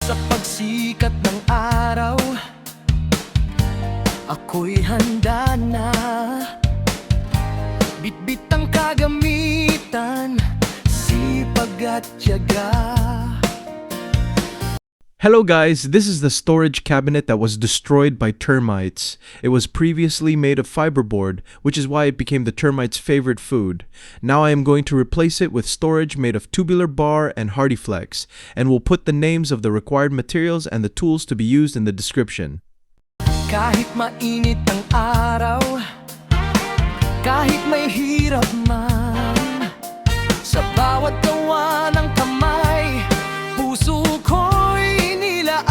Sa pagsikat ng araw, ako'y handa na. Bitbit ang kagamitan, sipag at tiyaga. Hello guys, this is the storage cabinet that was destroyed by termites. It was previously made of fiberboard, which is why it became the termites' favorite food. Now I am going to replace it with storage made of tubular bar and HardieFlex, and will put the names of the required materials and the tools to be used in the description. Kahit mainit ang araw, kahit may hirap man, sa bawat gawa ng kamay, puso ko'y nilaan.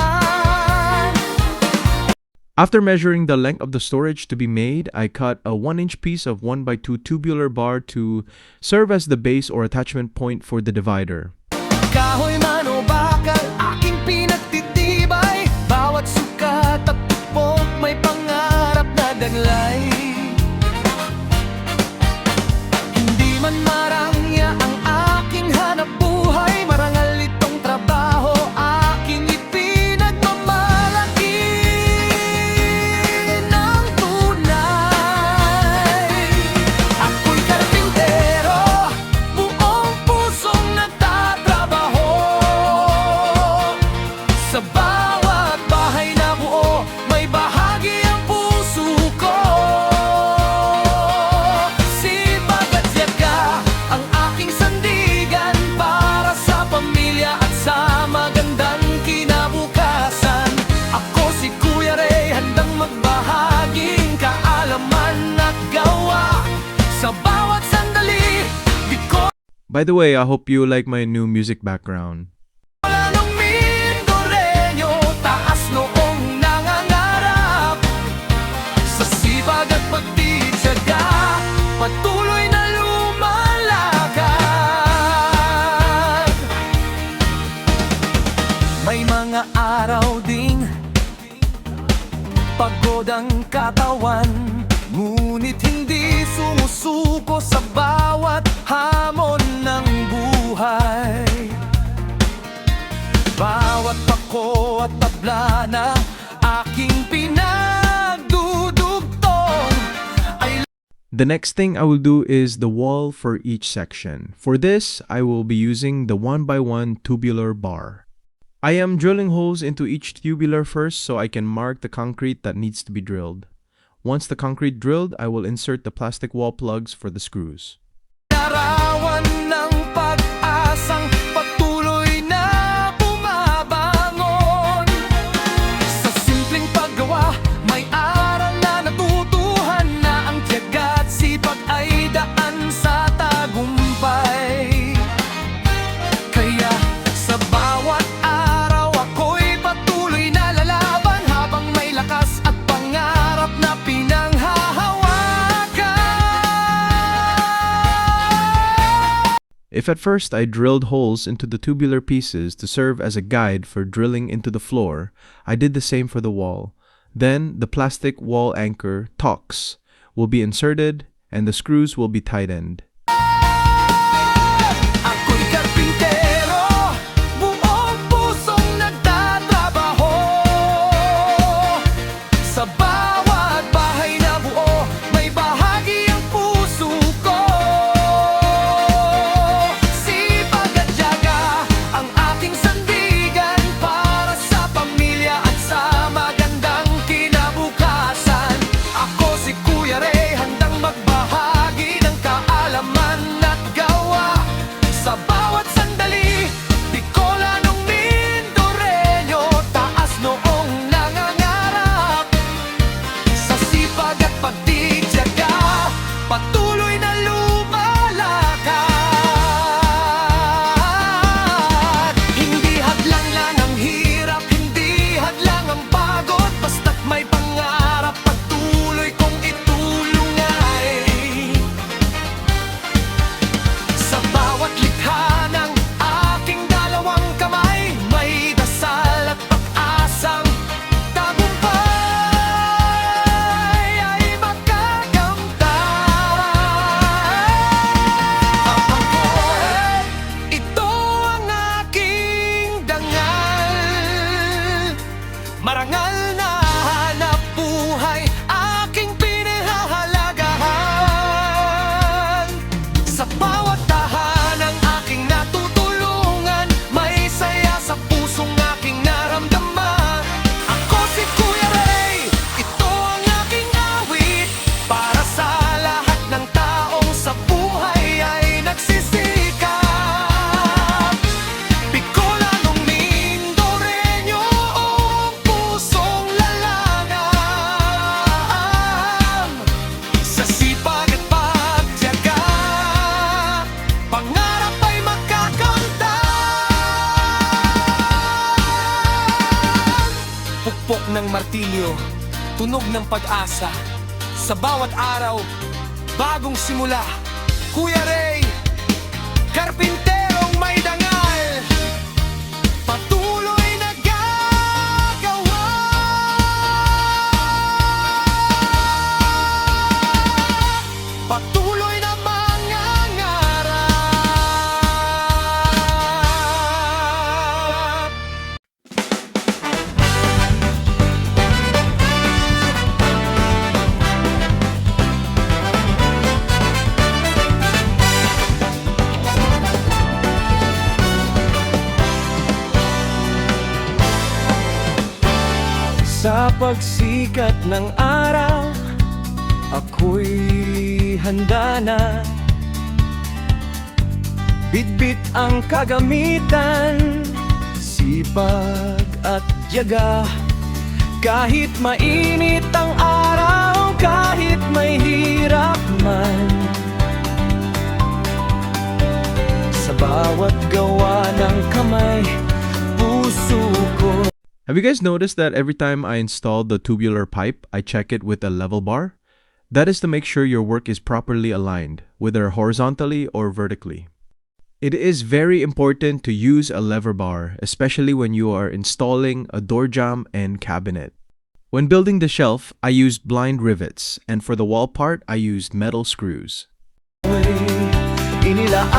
After measuring the length of the storage to be made, I cut a 1-inch piece of 1x2 tubular bar to serve as the base or attachment point for the divider. Kahoy man o bakal, aking pinagtitibay, bawat sukat at tupok may pangarap na daglay. Hindi man marangya ang aking hanap buhay, marangal itong trabaho, aking ipinagmamalaki ng tunay. Ako'y karpintero, buong pusong nagtatrabaho. Sa bawat bahay na buo, may bahagi ang puso ko. Sipag at tiyaga ang aking sandigan para sa pamilya at sa magandang kinabukasan. Ako si Kuya Ray, handang magbahaging kaalaman at gawa. Sa bawat sandali, di ko By the way, I hope you like my new music background. Walang Mindoreño, taas noong nangangarap. Sa sipag at pagtitiyaga, patuloy na lumalakad. May mga araw ding pagod ang katawan, ngunit hindi sumusuko sa bawat hamon ng buhay. Bawat pako at tabla na aking pinagdudugtong ay The next thing I will do is the wall for each section. For this, I will be using the 1x1 tubular bar. I am drilling holes into each tubular first so I can mark the concrete that needs to be drilled. Once the concrete drilled, I will insert the plastic wall plugs for the screws. larawan ng pag-asang patuloy na bumabangon. Sa simpleng paggawa, may aral na natutuhan na ang tiyaga at sipag ay daan sa tagumpay. Kaya sa bawat araw ako'y patuloy na lalaban habang may lakas at pangarap na pinanghahawakan. If at first I drilled holes into the tubular pieces to serve as a guide for drilling into the floor, I did the same for the wall. Then the plastic wall anchor, TOX, will be inserted and the screws will be tightened. Ako'y karpintero, buong pusong nagtatrabaho. Sa bawat bahay na buo, may bahagi ang puso ko. Sipag at tiyaga ang aking sandigan para sa pamilya at sa magandang kinabukasan. Ako si Kuya Ray, handang magbahagi ng kaalaman Pukpok ng martilyo, tunog ng pag-asa. Sa bawat araw, bagong simula. Kuya Ray, karpinterong may dangal, patuloy nagagawa. Patuloy na mangangarap. Sa pagsikat ng araw, ako'y handa na. Bitbit ang kagamitan, sipag at tiyaga. Kahit mainit ang araw, kahit may hirap man, sa bawat gawa ng kamay, puso ko. Have you guys noticed that every time I install the tubular pipe, I check it with a level bar? That is to make sure your work is properly aligned, whether horizontally or vertically. It is very important to use a lever bar, especially when you are installing a door jamb and cabinet. When building the shelf, I used blind rivets, and for the wall part, I used metal screws. Inilaan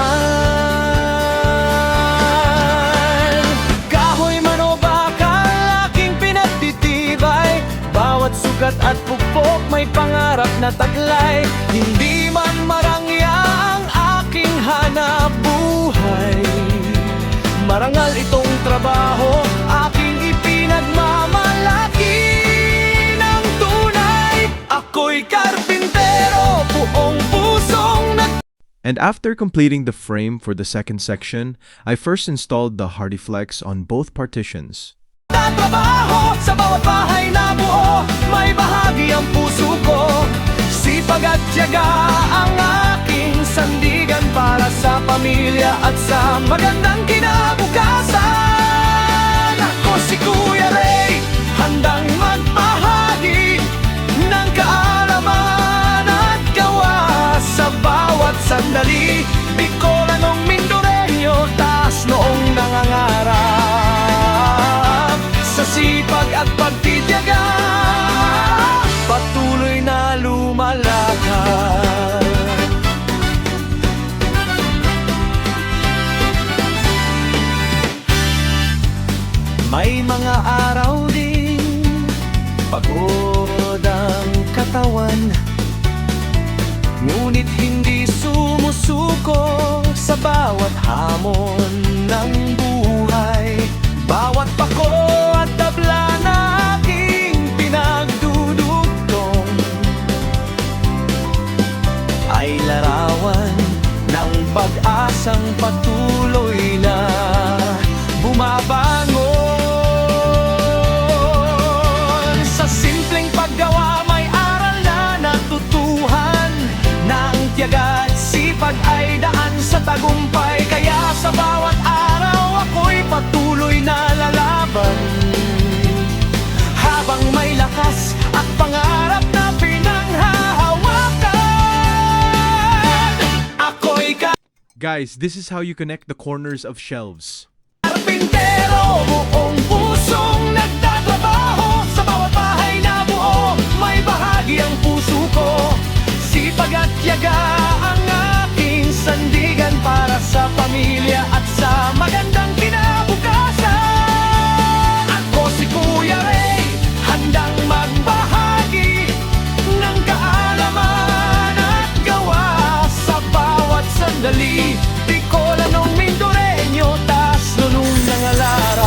kahoy man o bakal, aking pinagtitibay. Bawat sugat at pupok may pangarap na taglay. Hindi man marangya ang aking hanap buhay, marangal itong trabaho, aking ipinagmamalaki ng tunay. Ako'y karpintero, buong pusong And after completing the frame for the second section, I first installed the HardyFlex on both partitions. nagtatrabaho. Sa bawat bahay na buo, may bahagi ang puso ko. Sipag at tiyaga ang aking sandigan para sa pamilya at sa magandang kinabukasan. Ako si Kuya Ray, handang magbahagi ng kaalaman at gawa sa bawat sandali. Bicolanong Mindoreño, taas noong nangangarap. Sa sipag at pagtitiyaga, patuloy na lumalakad. May mga araw din pagod ang katawan, ngunit hindi sumusuko sa bawat hamon ng buhay. Bawat pako at tabla na aking pinagdudugtong ay larawan ng pag-asang patuloy na bumabangon. Sa simpleng paggawa may aral na natutuhan, na ang tiyaga at sipag ay daan sa tagumpay. Kaya sa bawat araw ako'y patuloy na lalaban, habang may lakas at pangarap na pinanghahawakan. Ako'y Guys, this is how you connect the corners of shelves. karpintero, buong pusong nagtatrabaho. Sa bawat bahay na buo, may bahagi ang puso ko. Sipag at tiyaga ang aking sandigan para sa pamilya at sa magandang kinabukasan. Ako si Kuya Ray, handang magbahagi ng kaalaman at gawa sa bawat sandali. Bicolanong Mindoreño, taas nung nangalarap.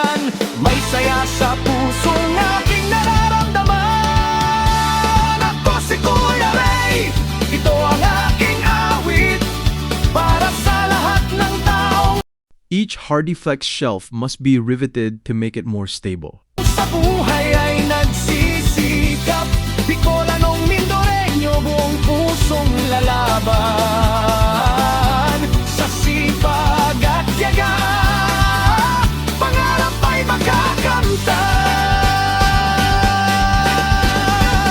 tulungan. May saya sa pusong aking nararamdaman. Ako si Kuya Ray, ito ang aking awit para sa lahat ng taong Each HardyFlex shelf must be riveted to make it more stable. sa buhay ay nagsisikap. Bicolanong Mindoreño, buong pusong lalaban. Sa sipag at tiyaga, pangarap ay makakamtan.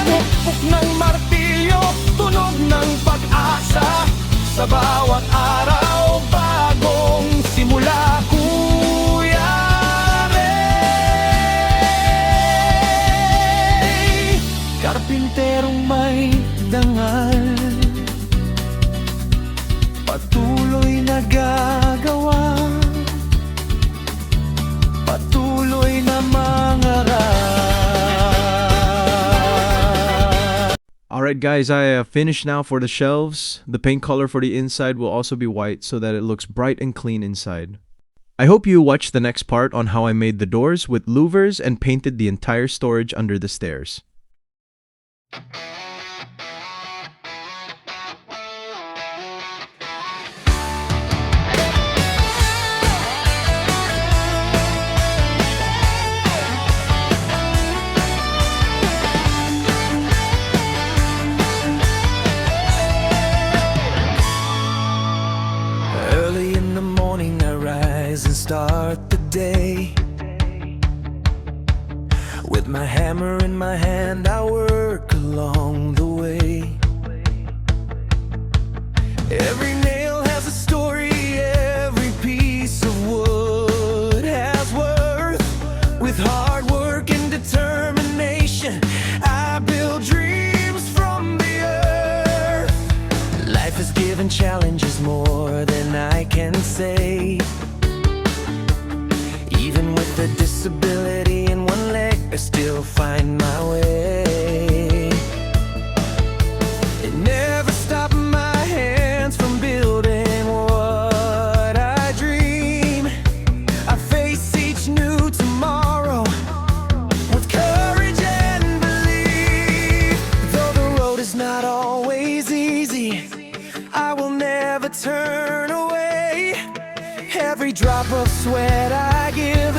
Pukpok ng martilyo, tunog ng pag-asa. Sa bawat araw, bagong simula, Kuya Ray. Karpinterong may dangal, patuloy nagagawa, patuloy na mangarap. Alright guys, I finished now for the shelves. The paint color for the inside will also be white so that it looks bright and clean inside. I hope you watch the next part on how I made the doors with louvers and painted the entire storage under the stairs. Early in the morning I rise and start the day. With my hammer in my hand I work along the way. Every nail has a story, every piece of wood has worth. With hard work and determination I build dreams from the earth. Life has given challenges more than I can say. Even with a disability in one leg, I still find my way. It never stopped my hands from building what I dream. I face each new tomorrow with courage and belief. Though the road is not always easy, I will never turn away. Every drop of sweat I give